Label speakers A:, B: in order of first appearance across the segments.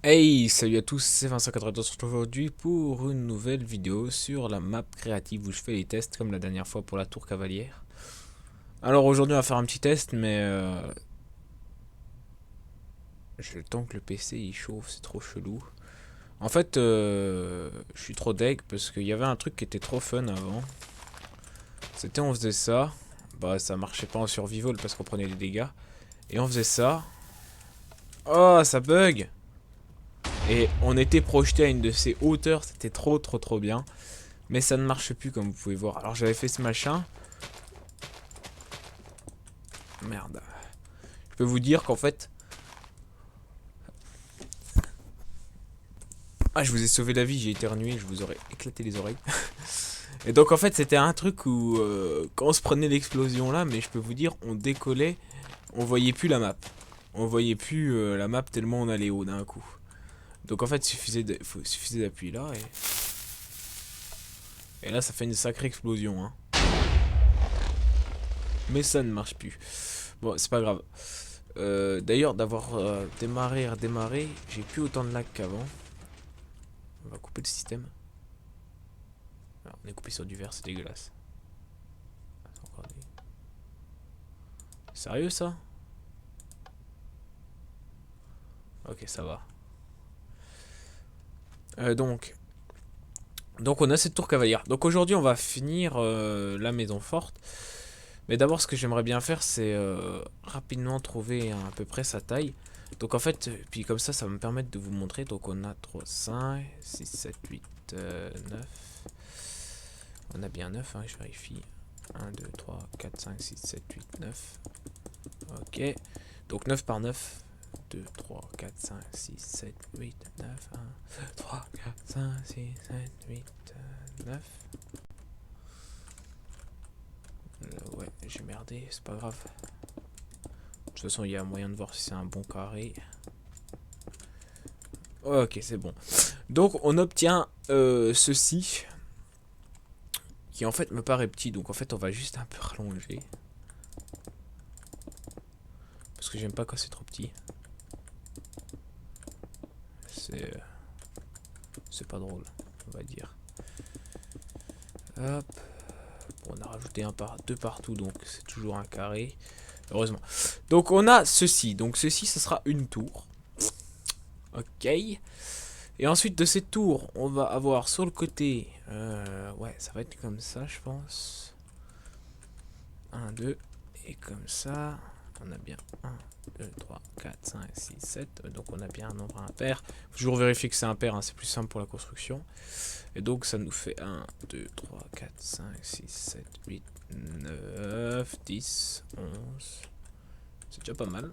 A: Hey, salut à tous, c'est Vincent 92. On se retrouve aujourd'hui pour une nouvelle vidéo sur la map créative où je fais les tests comme la dernière fois pour la tour cavalière. Alors aujourd'hui on va faire un petit test mais j'ai le temps que le PC il chauffe, c'est trop chelou. En fait je suis trop deg parce qu'il y avait un truc qui était trop fun avant. C'était on faisait ça, bah ça marchait pas en survival parce qu'on prenait des dégâts. Et on faisait ça. Oh ça bug. Et on était projeté à une de ces hauteurs, c'était trop bien. Mais ça ne marche plus comme vous pouvez voir. Alors j'avais fait ce machin. Merde. Je peux vous dire qu'en fait... Ah, je vous ai sauvé la vie, j'ai éternué, je vous aurais éclaté les oreilles. Et donc en fait c'était un truc où quand on se prenait l'explosion là, mais je peux vous dire, on décollait, on voyait plus la map. On voyait plus la map tellement on allait haut d'un coup. Donc en fait suffisait d'appuyer là et là ça fait une sacrée explosion. Hein. Mais ça ne marche plus. Bon c'est pas grave. D'ailleurs d'avoir démarré, redémarré, j'ai plus autant de lag qu'avant. On va couper le système. Alors, on est coupé sur du verre, c'est dégueulasse. Sérieux ça? Ok, ça va. Euh, donc, donc on a cette tour cavalière. Donc aujourd'hui on va finir la maison forte. Mais d'abord ce que j'aimerais bien faire c'est rapidement trouver à peu près sa taille. Donc en fait, puis comme ça va me permettre de vous montrer. Donc on a 3, 5, 6, 7, 8, 9. On a bien 9, hein, je vérifie. 1, 2, 3, 4, 5, 6, 7, 8, 9. Ok. Donc 9 par 9. 2, 3, 4, 5, 6, 7, 8, 9, 1, 2, 3, 4, 5, 6, 7, 8, 9. Ouais, j'ai merdé, c'est pas grave. De toute façon, il y a moyen de voir si c'est un bon carré. Ok, c'est bon. Donc, on obtient ceci, qui en fait me paraît petit. Donc, en fait, on va juste un peu rallonger. Parce que j'aime pas quand c'est trop petit. C'est pas drôle, on va dire. Hop. Bon, on a rajouté deux partout, donc c'est toujours un carré. Heureusement. Donc on a ceci. Donc ceci, ce sera une tour. Ok. Et ensuite de cette tour, on va avoir sur le côté... ouais, ça va être comme ça, je pense. Un 2 Et comme ça, on a bien 1, 2, 3, 4, 5, 6, 7. Donc on a bien un nombre impair. Faut toujours vérifier que c'est impair, hein, c'est plus simple pour la construction. Et donc ça nous fait 1, 2, 3, 4, 5, 6, 7, 8, 9, 10, 11. C'est déjà pas mal.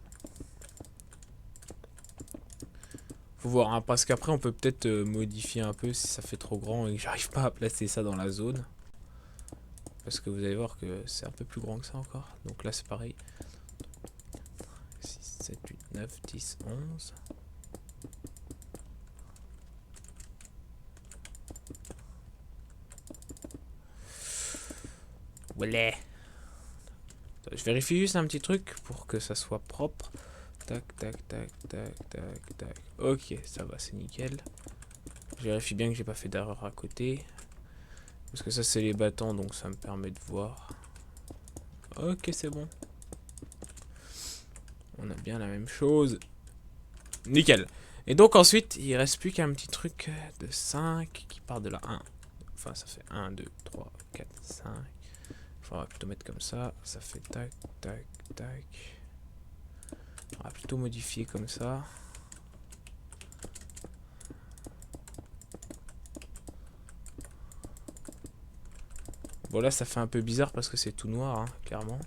A: Faut voir, hein, parce qu'après on peut peut-être modifier un peu si ça fait trop grand et que j'arrive pas à placer ça dans la zone. Parce que vous allez voir que c'est un peu plus grand que ça encore. Donc là c'est pareil. 6, 7, 8, 9, 10, 11. Voilà. Je vérifie juste un petit truc pour que ça soit propre. Tac, tac, tac, tac, tac, tac. Ok, ça va, c'est nickel. Je vérifie bien que j'ai pas fait d'erreur à côté. Parce que ça, c'est les battants, donc ça me permet de voir. Ok, c'est bon. On a bien la même chose. Nickel. Et donc ensuite, il reste plus qu'un petit truc de 5 qui part de la 1. Enfin, ça fait 1, 2, 3, 4, 5. Il faudra plutôt mettre comme ça. Ça fait tac, tac, tac. On va plutôt modifier comme ça. Bon là ça fait un peu bizarre parce que c'est tout noir, hein, clairement.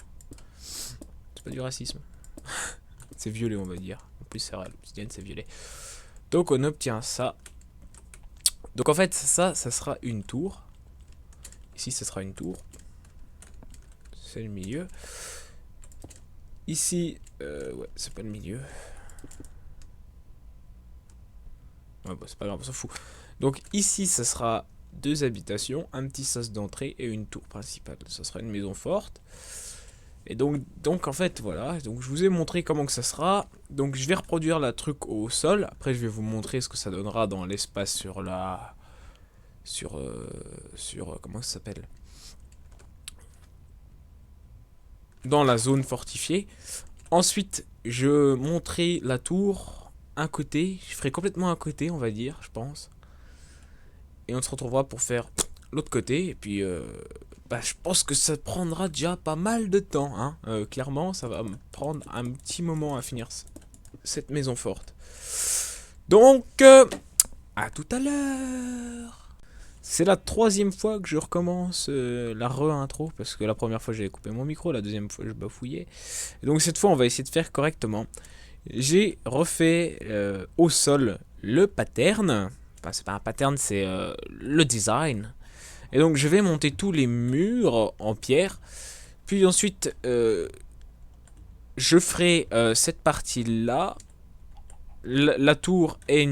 A: C'est pas du racisme. C'est violet on va dire. En plus c'est vrai, l'obsidienne c'est violet. Donc on obtient ça. Donc en fait ça sera une tour. Ici ça sera une tour. C'est le milieu. Ici, ouais c'est pas le milieu. Ouais bah c'est pas grave, on s'en fout. Donc ici ça sera deux habitations, un petit sas d'entrée et une tour principale. Ça sera une maison forte. Et donc en fait voilà, donc je vous ai montré comment que ça sera. Donc je vais reproduire la truc au sol. Après je vais vous montrer ce que ça donnera dans l'espace sur la... comment ça s'appelle, dans la zone fortifiée. Ensuite je monterai la tour un côté. Je ferai complètement un côté on va dire je pense. Et on se retrouvera pour faire l'autre côté. Et puis bah, je pense que ça prendra déjà pas mal de temps. Hein. Clairement, ça va me prendre un petit moment à finir cette maison forte. Donc, à tout à l'heure. C'est la troisième fois que je recommence la re-intro. Parce que la première fois, j'avais coupé mon micro. La deuxième fois, je bafouillais. Et donc, cette fois, on va essayer de faire correctement. J'ai refait au sol le pattern. Enfin, c'est pas un pattern, c'est le design. Et donc je vais monter tous les murs en pierre. Puis ensuite je ferai cette partie là. La tour et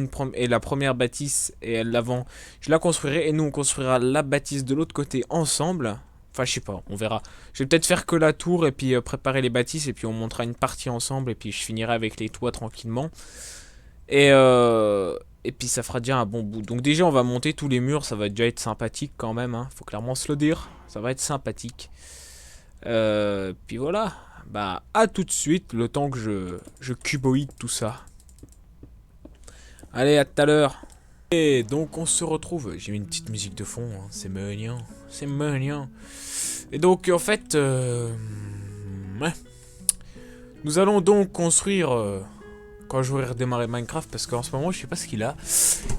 A: la première bâtisse et l'avant, je la construirai. Et nous on construira la bâtisse de l'autre côté ensemble. Enfin je sais pas, on verra. Je vais peut-être faire que la tour et puis préparer les bâtisses. Et puis on montera une partie ensemble. Et puis je finirai avec les toits tranquillement. Et puis ça fera déjà un bon bout. Donc déjà on va monter tous les murs, ça va déjà être sympathique quand même. Hein. Faut clairement se le dire, ça va être sympathique. Puis voilà, bah à tout de suite, le temps que je cuboïde tout ça. Allez, à tout à l'heure. Et donc on se retrouve, j'ai mis une petite musique de fond, hein. C'est mignon, c'est mignon. Et donc en fait, ouais. Nous allons donc construire... quand je vais redémarrer Minecraft, parce qu'en ce moment je sais pas ce qu'il a.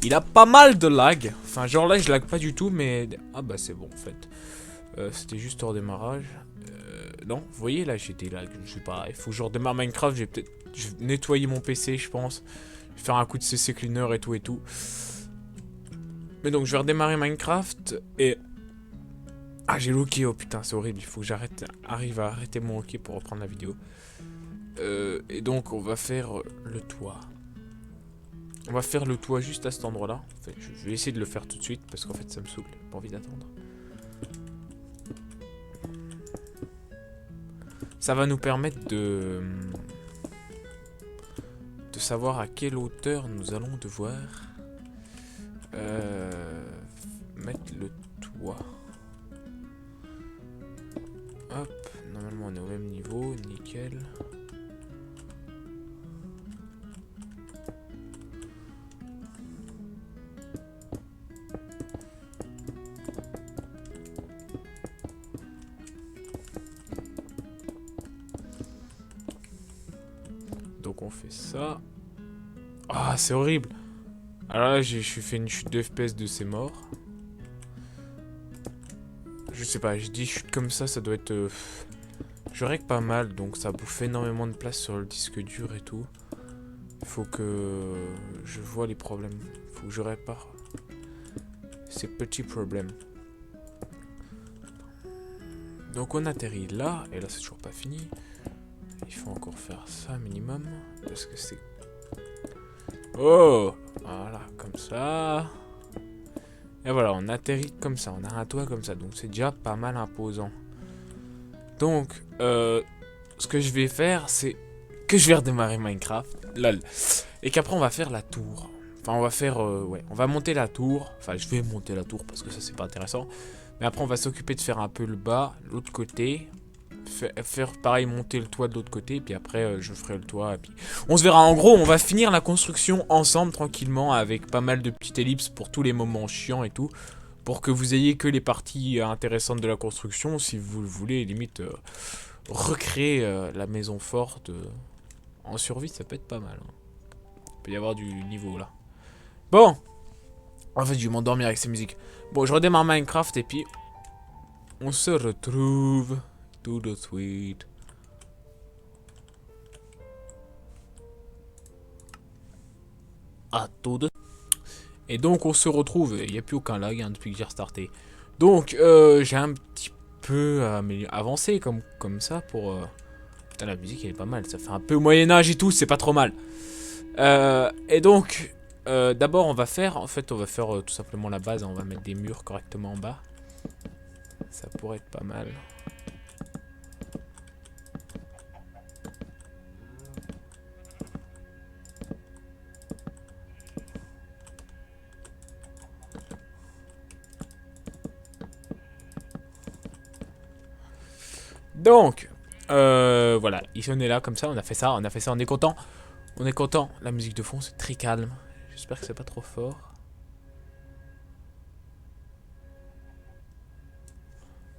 A: Il a pas mal de lag. Enfin genre là je lag pas du tout mais... Ah bah c'est bon en fait. C'était juste au redémarrage. Non, vous voyez là j'ai des lags. Je sais pas, il faut que je redémarre Minecraft. Je vais nettoyer mon PC je pense. Je vais faire un coup de CC cleaner et tout et tout. Mais donc je vais redémarrer Minecraft et... Ah j'ai loqué, oh putain c'est horrible. Il faut que arrive à arrêter mon hockey pour reprendre la vidéo. Et donc on va faire le toit. On va faire le toit juste à cet endroit là. En fait, je vais essayer de le faire tout de suite parce qu'en fait ça me saoule. J'ai pas envie d'attendre. Ça va nous permettre de savoir à quelle hauteur nous allons devoir mettre le toit. Hop, normalement on est au même niveau, nickel. Donc on fait ça. Ah, c'est horrible. Alors là, j'ai fait une chute de FPS de c'est mort. Je sais pas, je dis chute comme ça doit être... je règle pas mal, donc ça bouffe énormément de place sur le disque dur et tout. Il faut que je vois les problèmes. Il faut que je répare ces petits problèmes. Donc on atterrit là, et là c'est toujours pas fini. Il faut encore faire ça minimum, parce que c'est... Oh! Voilà, comme ça. Et voilà, on atterrit comme ça, on a un toit comme ça, donc c'est déjà pas mal imposant. Donc, ce que je vais faire, c'est que je vais redémarrer Minecraft, lol, et qu'après on va faire la tour. Enfin, on va faire, ouais, on va monter la tour. Enfin, je vais monter la tour parce que ça c'est pas intéressant. Mais après, on va s'occuper de faire un peu le bas, l'autre côté. Faire pareil, monter le toit de l'autre côté. Et puis après, je ferai le toit. Et puis on se verra. En gros, on va finir la construction ensemble, tranquillement, avec pas mal de petites ellipses pour tous les moments chiants et tout. Pour que vous ayez que les parties intéressantes de la construction. Si vous le voulez, limite, recréer la maison forte en survie, ça peut être pas mal. Hein. Il peut y avoir du niveau là. Bon. En fait, je vais m'endormir avec ces musiques. Bon, je redémarre Minecraft et puis on se retrouve tout de suite. À tout de suite. Et donc, on se retrouve. Il n'y a plus aucun lag hein, depuis que j'ai restarté. Donc, j'ai un petit peu avancé comme ça pour... Putain, la musique, elle est pas mal. Ça fait un peu Moyen-Âge et tout, c'est pas trop mal. Et donc... d'abord on va faire tout simplement la base, hein, on va mettre des murs correctement en bas. Ça pourrait être pas mal. Donc, voilà, on est là comme ça, on a fait ça, on est content. On est content, la musique de fond c'est très calme. J'espère que c'est pas trop fort.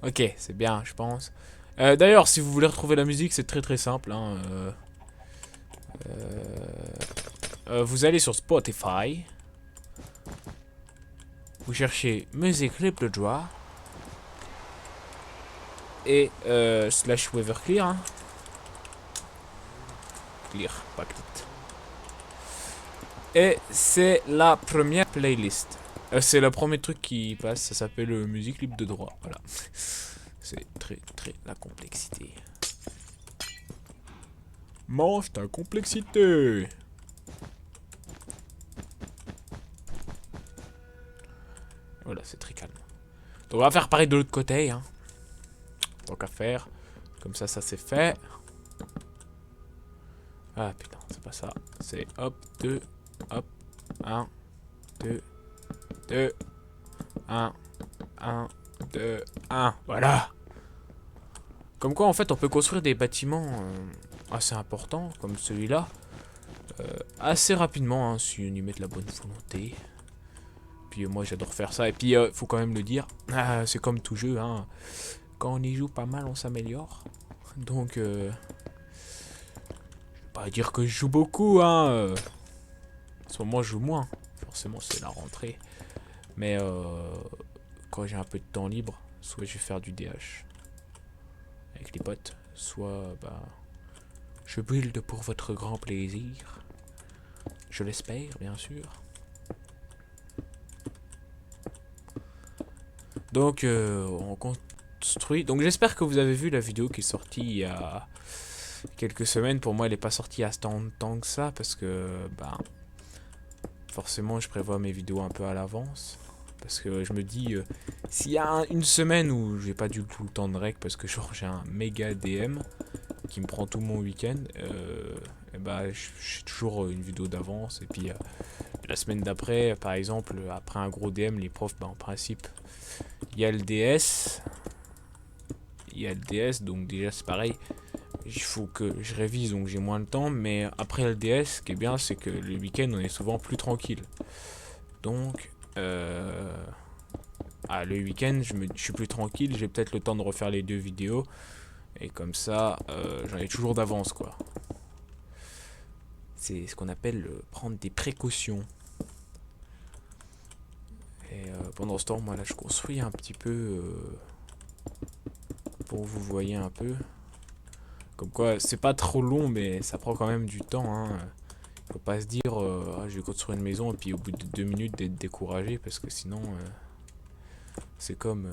A: Ok, c'est bien, je pense. D'ailleurs, si vous voulez retrouver la musique, c'est très très simple. Hein, vous allez sur Spotify. Vous cherchez musique Ripple Draw. Et slash Weather Clear. Hein. Clear, pas clit. Et c'est la première playlist. C'est le premier truc qui passe. Ça s'appelle musique libre de droit. Voilà. C'est très très la complexité. Mange ta complexité. Voilà, c'est très calme. Donc on va faire pareil de l'autre côté. Hein. Tant qu'à faire. Comme ça c'est fait. Ah putain, c'est pas ça. C'est hop, 2, hop, 1, 2, 2, 1, 1, 2, 1. Voilà. Comme quoi, en fait, on peut construire des bâtiments assez importants, comme celui-là, assez rapidement, hein, si on y met de la bonne volonté. Puis moi, j'adore faire ça. Et puis, faut quand même le dire, c'est comme tout jeu, hein. Quand on y joue pas mal, on s'améliore. Donc, pas dire que je joue beaucoup, hein. En ce moment, je joue moins. Forcément, c'est la rentrée. Mais quand j'ai un peu de temps libre, soit je vais faire du DH avec les potes, soit bah, je build pour votre grand plaisir. Je l'espère, bien sûr. Donc, on construit. Donc, j'espère que vous avez vu la vidéo qui est sortie il y a quelques semaines. Pour moi, elle n'est pas sortie à tant de temps que ça parce que, bah, forcément, je prévois mes vidéos un peu à l'avance. Parce que je me dis, s'il y a une semaine où j'ai pas du tout le temps de rec parce que genre j'ai un méga DM qui me prend tout mon week-end, et bah j'ai toujours une vidéo d'avance. Et puis la semaine d'après, par exemple, après un gros DM, les profs, bah, en principe, il y a le DS. Il y a le DS, donc déjà c'est pareil. Il faut que je révise, donc j'ai moins de temps. Mais après le DS, ce qui est bien, c'est que le week-end, on est souvent plus tranquille. Donc, le week-end, je suis plus tranquille, j'ai peut-être le temps de refaire les 2 vidéos. Et comme ça, j'en ai toujours d'avance, quoi. C'est ce qu'on appelle prendre des précautions. Et pendant ce temps, moi là, je construis un petit peu pour que vous voyez un peu. Comme quoi, c'est pas trop long, mais ça prend quand même du temps. Hein. Faut pas se dire, je vais construire une maison et puis au bout de 2 minutes d'être découragé parce que sinon, c'est comme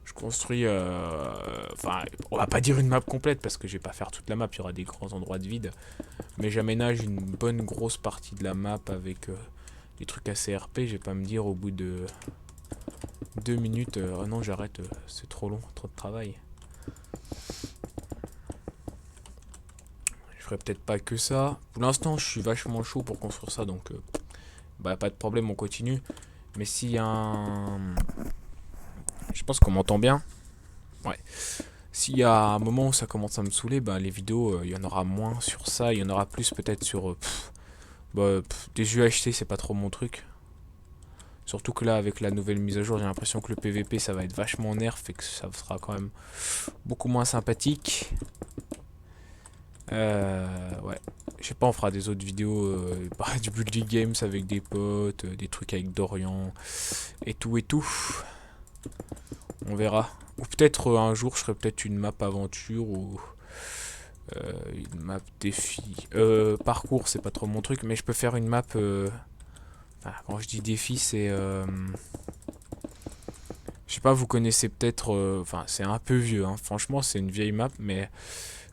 A: je construis, enfin, on va pas dire une map complète parce que je vais pas faire toute la map, il y aura des grands endroits de vide, mais j'aménage une bonne grosse partie de la map avec des trucs assez RP. Je vais pas me dire au bout de 2 minutes, oh non j'arrête, c'est trop long, trop de travail. Je ferai peut-être pas que ça. Pour l'instant, je suis vachement chaud pour construire ça, donc bah pas de problème, on continue. Mais s'il y a un... Je pense qu'on m'entend bien. Ouais. S'il y a un moment où ça commence à me saouler, bah les vidéos, il y en aura moins sur ça. Il y en aura plus peut-être sur des UHC, c'est pas trop mon truc. Surtout que là, avec la nouvelle mise à jour, j'ai l'impression que le PVP, ça va être vachement nerf et que ça sera quand même beaucoup moins sympathique. Ouais. Je sais pas, on fera des autres vidéos, du building games avec des potes, des trucs avec Dorian, et tout et tout. On verra. Ou peut-être un jour, je ferai peut-être une map aventure ou une map défi. Parcours, c'est pas trop mon truc, mais je peux faire une map. Quand je dis défi, c'est. Je sais pas, vous connaissez peut-être. Enfin, c'est un peu vieux, hein. Franchement, c'est une vieille map, mais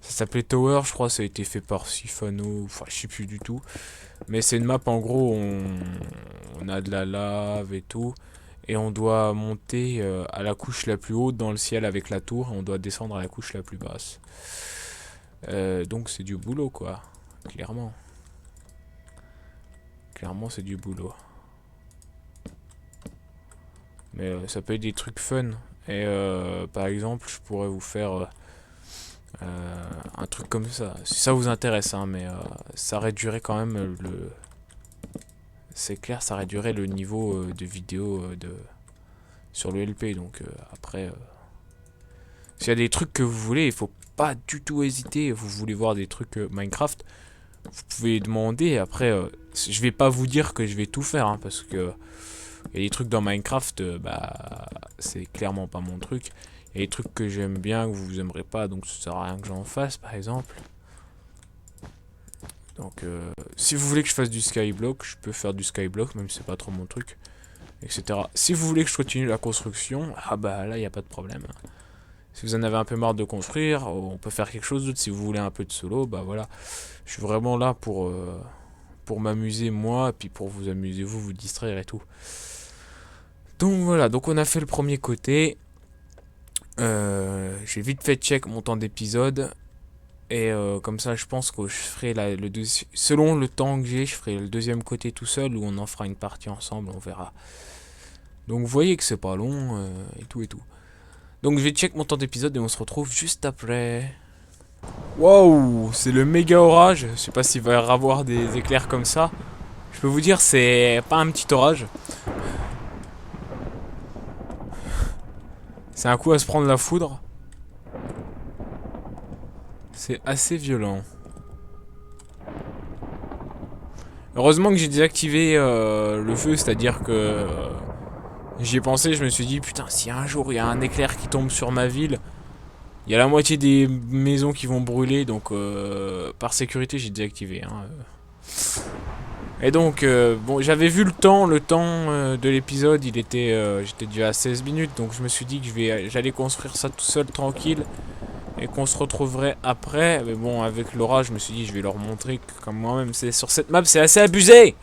A: ça s'appelait Tower, je crois. Ça a été fait par Sifano. Enfin, je sais plus du tout. Mais c'est une map, en gros, on a de la lave et tout. Et on doit monter à la couche la plus haute dans le ciel avec la tour. Et on doit descendre à la couche la plus basse. Donc c'est du boulot, quoi. Clairement. Clairement, c'est du boulot. Mais ça peut être des trucs fun. Et par exemple, je pourrais vous faire un truc comme ça. Si ça vous intéresse, hein, mais ça réduirait quand même le... C'est clair, ça réduirait le niveau de vidéo sur le LP. Donc après, s'il y a des trucs que vous voulez, il faut pas du tout hésiter. Vous voulez voir des trucs Minecraft, vous pouvez demander. Après, je vais pas vous dire que je vais tout faire, hein, parce que il y a des trucs dans Minecraft, bah c'est clairement pas mon truc. Il y a des trucs que j'aime bien, que vous aimerez pas, donc ça sert à rien que j'en fasse, par exemple. Donc, si vous voulez que je fasse du skyblock, je peux faire du skyblock, même si c'est pas trop mon truc, etc. Si vous voulez que je continue la construction, ah bah là, il n'y a pas de problème. Si vous en avez un peu marre de construire, on peut faire quelque chose d'autre. Si vous voulez un peu de solo, bah voilà. Je suis vraiment là pour m'amuser moi, et puis pour vous amuser vous, vous distraire et tout. Donc voilà, donc on a fait le premier côté. J'ai vite fait check mon temps d'épisode. Et comme ça, je pense que je ferai selon le temps que j'ai, je ferai le deuxième côté tout seul ou on en fera une partie ensemble, on verra. Donc vous voyez que c'est pas long et tout et tout. Donc je vais check mon temps d'épisode et on se retrouve juste après. Waouh, c'est le méga orage. Je sais pas s'il va y avoir des éclairs comme ça. Je peux vous dire, c'est pas un petit orage. C'est un coup à se prendre la foudre. C'est assez violent. Heureusement que j'ai désactivé le feu, c'est-à-dire que j'y ai pensé, je me suis dit, putain, si un jour il y a un éclair qui tombe sur ma ville, il y a la moitié des maisons qui vont brûler, donc par sécurité j'ai désactivé. Hein. Et donc, bon, j'avais vu le temps de l'épisode, j'étais déjà à 16 minutes, donc je me suis dit que j'allais construire ça tout seul, tranquille, et qu'on se retrouverait après. Mais bon, avec l'orage, je me suis dit, je vais leur montrer que comme moi-même, sur cette map, c'est assez abusé.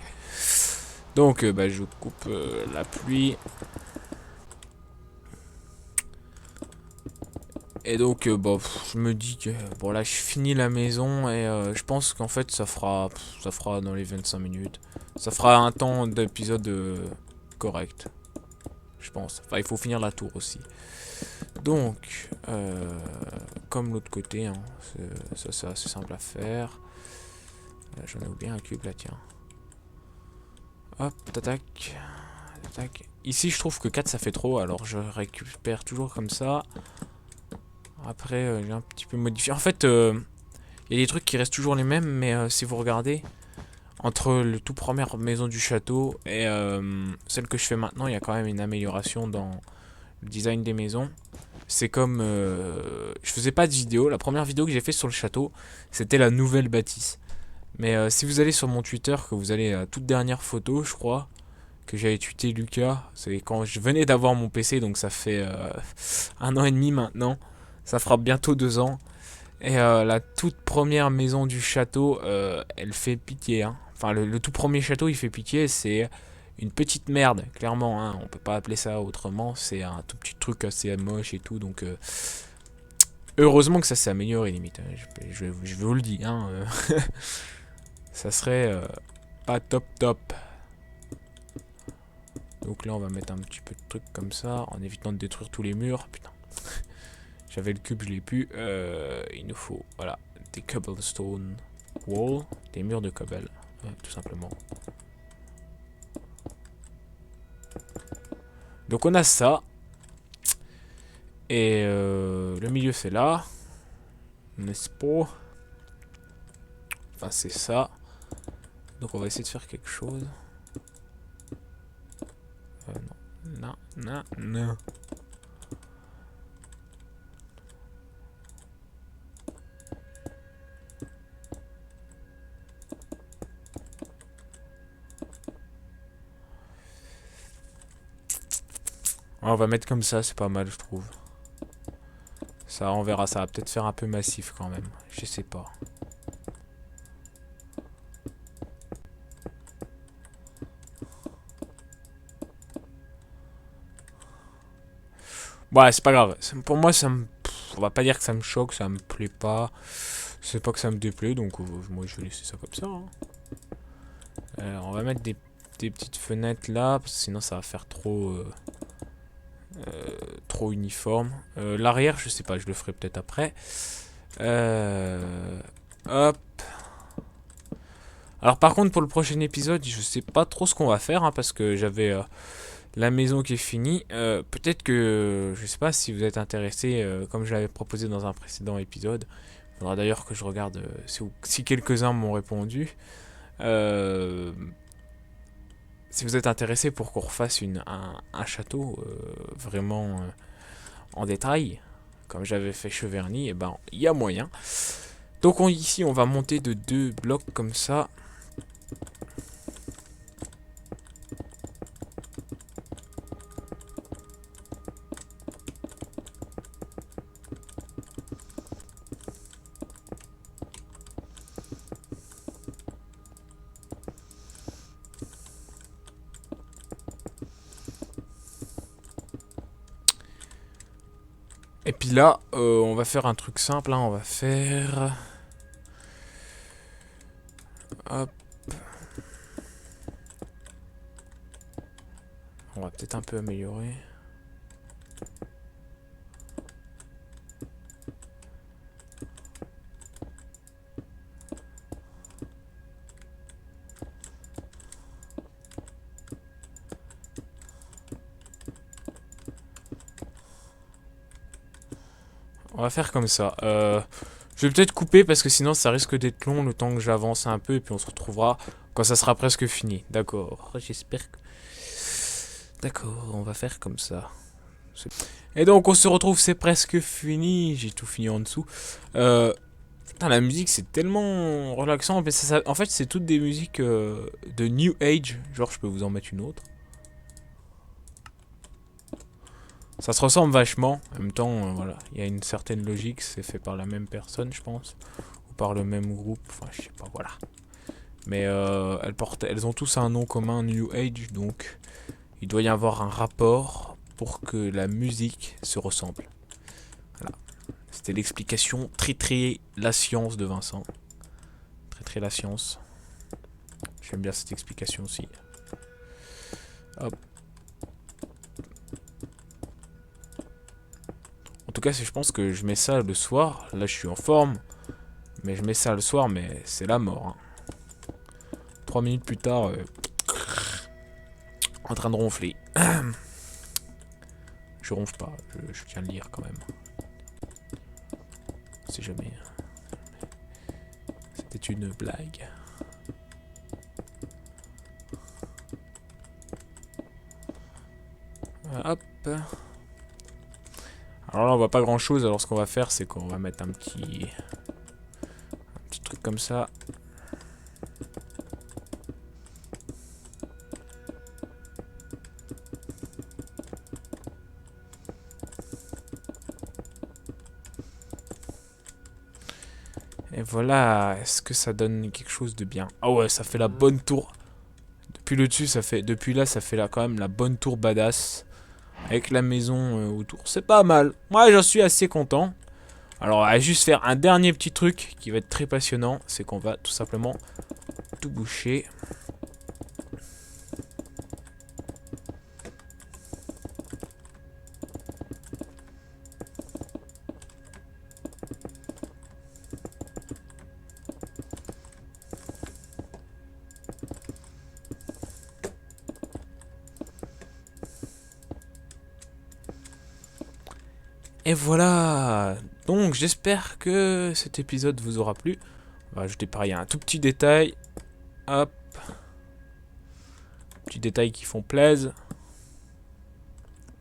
A: Donc, bah, je coupe la pluie. Et donc, bon, je me dis que bon là, je finis la maison et je pense qu'en fait, ça fera dans les 25 minutes. Ça fera un temps d'épisode correct, je pense. Enfin, il faut finir la tour aussi. Donc, comme l'autre côté, hein, c'est assez simple à faire. Là, j'en ai oublié un cube là, tiens. Hop, tac, tac. Ici, je trouve que 4 ça fait trop, alors je récupère toujours comme ça. Après, j'ai un petit peu modifié. En fait, il y a des trucs qui restent toujours les mêmes, mais si vous regardez, entre le tout première maison du château et celle que je fais maintenant, il y a quand même une amélioration dans le design des maisons. C'est comme... je faisais pas de vidéo. La première vidéo que j'ai fait sur le château, c'était la nouvelle bâtisse. Mais si vous allez sur mon Twitter, que vous allez à la toute dernière photo, je crois, que j'avais tweeté Lucas, c'est quand je venais d'avoir mon PC, donc ça fait 1 an et demi maintenant. Ça fera bientôt 2 ans. Et la toute première maison du château, elle fait pitié. Hein. Enfin, le tout premier château, il fait pitié. C'est une petite merde, clairement. Hein. On peut pas appeler ça autrement. C'est un tout petit truc assez moche et tout. Donc, heureusement que ça s'est amélioré, limite. Hein. Je vous le dis. Hein. Ça serait pas top top. Donc là, on va mettre un petit peu de trucs comme ça, en évitant de détruire tous les murs. Putain. J'avais le cube, je l'ai plus. Il nous faut, voilà, des cobblestone wall, des murs de cobble, tout simplement. Donc on a ça. Et le milieu c'est là. N'est-ce pas? Enfin c'est ça. Donc on va essayer de faire quelque chose. Non, non, non, non. On va mettre comme ça, c'est pas mal je trouve. Ça, on verra, ça va peut-être faire un peu massif quand même. Je sais pas. Ouais, c'est pas grave. Pour moi, on va pas dire que ça me choque, ça me plaît pas. C'est pas que ça me déplaît, donc moi je vais laisser ça comme ça. Hein. On va mettre des petites fenêtres là, parce que sinon ça va faire trop trop uniforme. L'arrière, je sais pas, je le ferai peut-être après. Hop. Alors par contre pour le prochain épisode, je sais pas trop ce qu'on va faire, hein, parce que j'avais la maison qui est finie. Peut-être que, je sais pas si vous êtes intéressé, comme je l'avais proposé dans un précédent épisode. Il faudra d'ailleurs que je regarde si quelques-uns m'ont répondu. Si vous êtes intéressé pour qu'on refasse un château vraiment en détail, comme j'avais fait Cheverny, et ben il y a moyen. Donc ici on va monter de 2 blocs comme ça. Et puis là, on va faire un truc simple, hein, on va faire... Hop. On va peut-être un peu améliorer. On va faire comme ça. Je vais peut-être couper parce que sinon ça risque d'être long le temps que j'avance un peu et puis on se retrouvera quand ça sera presque fini. D'accord, j'espère que... D'accord, on va faire comme ça. Et donc on se retrouve, c'est presque fini. J'ai tout fini en dessous. Putain, la musique c'est tellement relaxant. Mais en fait c'est toutes des musiques de New Age. Genre je peux vous en mettre une autre. Ça se ressemble vachement. En même temps, voilà, il y a une certaine logique. C'est fait par la même personne, je pense, ou par le même groupe. Enfin, je sais pas, voilà. Mais elles ont tous un nom commun, New Age, donc il doit y avoir un rapport pour que la musique se ressemble. Voilà. C'était l'explication très la science de Vincent. Très la science. J'aime bien cette explication aussi. Hop. En tout cas, je pense que je mets ça le soir. Là, je suis en forme. Mais je mets ça le soir, mais c'est la mort. Hein. 3 minutes plus tard, en train de ronfler. Je ronfle pas, je tiens à le lire quand même. C'est jamais. C'était une blague. Hop. Alors là, on voit pas grand chose. Alors ce qu'on va faire, c'est qu'on va mettre un petit truc comme ça. Et voilà, est-ce que ça donne quelque chose de bien? Ah ouais, ça fait la bonne tour. Depuis le dessus, depuis là, ça fait là quand même la bonne tour badass. Avec la maison autour. C'est pas mal. Moi, j'en suis assez content. Alors, on va juste faire un dernier petit truc qui va être très passionnant. C'est qu'on va tout simplement tout boucher. Et voilà. Donc, j'espère que cet épisode vous aura plu. On va ajouter pareil un tout petit détail. Hop. Petits détails qui font plaisir.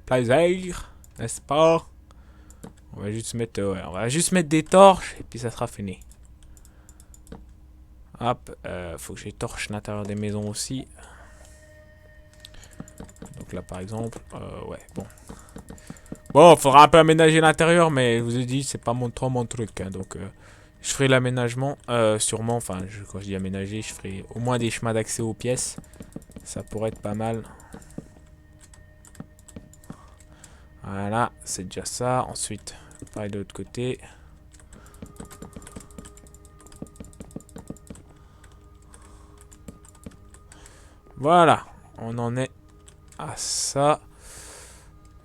A: Plaisir. N'est-ce pas? On va juste mettre, ouais, on va juste mettre des torches et puis ça sera fini. Hop. Faut que j'ai torche l'intérieur des maisons aussi. Donc là, par exemple, ouais, bon. Bon, faudra un peu aménager l'intérieur, mais je vous ai dit, c'est pas trop mon truc. Hein, donc, je ferai l'aménagement, sûrement. Enfin, quand je dis aménager, je ferai au moins des chemins d'accès aux pièces. Ça pourrait être pas mal. Voilà, c'est déjà ça. Ensuite, pareil de l'autre côté. Voilà, on en est à ça.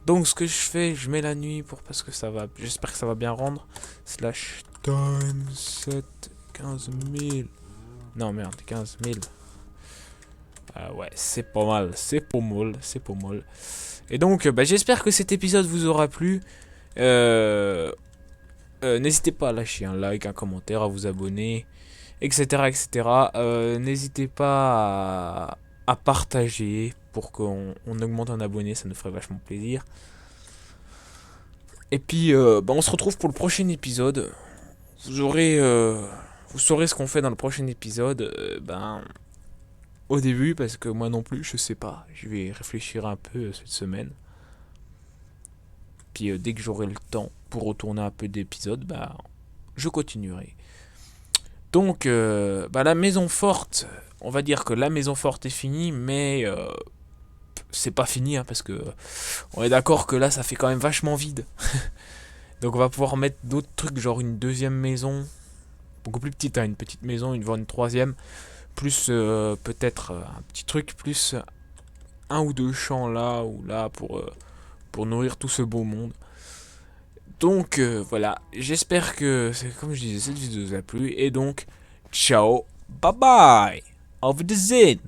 A: Donc ce que je fais, je mets la nuit pour parce que ça va, j'espère que ça va bien rendre. Slash time 7 15 000. Non merde, 15 000. Ah ouais, c'est pas mal, c'est pas mal, c'est pas mal. Et donc, bah, j'espère que cet épisode vous aura plu. N'hésitez pas à lâcher un like, un commentaire, à vous abonner, etc. etc. N'hésitez pas à partager pour qu'on augmente un abonné, ça nous ferait vachement plaisir. Et puis, bah, on se retrouve pour le prochain épisode. Vous saurez ce qu'on fait dans le prochain épisode. Ben, au début, parce que moi non plus, je sais pas. Je vais réfléchir un peu cette semaine. Puis dès que j'aurai le temps pour retourner un peu d'épisodes, bah, je continuerai. Donc, bah, la maison forte, on va dire que la maison forte est finie, mais c'est pas fini, hein, parce que on est d'accord que là, ça fait quand même vachement vide. Donc, on va pouvoir mettre d'autres trucs, genre une deuxième maison, beaucoup plus petite, hein, une petite maison, voire une troisième, plus peut-être un petit truc, plus un ou deux champs là ou là pour nourrir tout ce beau monde. Donc voilà, j'espère que, comme je disais, cette vidéo vous a plu. Et donc, ciao, bye bye, auf Wiedersehen.